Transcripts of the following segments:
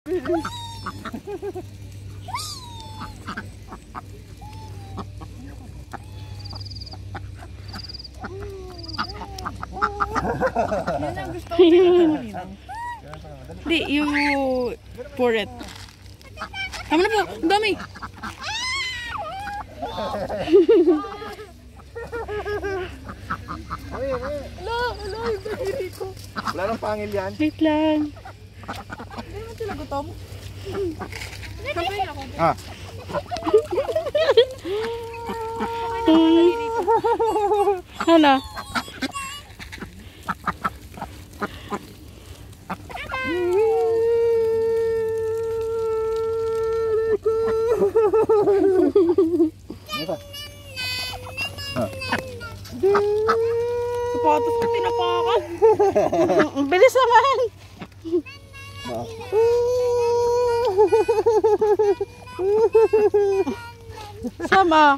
Yan ang gusto ko. Hindi, you pour it. Tama na po, ang dami. Wala nang pangil yan. Wait lang. Hindi mo sila gutom? Sabay ako. Ah. Hala. Sapatos ko tinapakan. Bilis naman. Sama.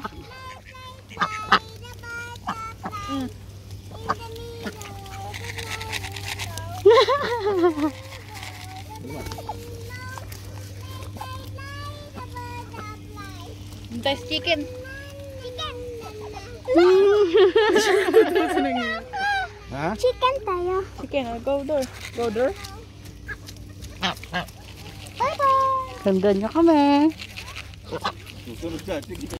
Best chicken. Ha? Chicken tayo. Chicken, go door. Go door. Bye-bye. Ganda niya kami. Susunod siya.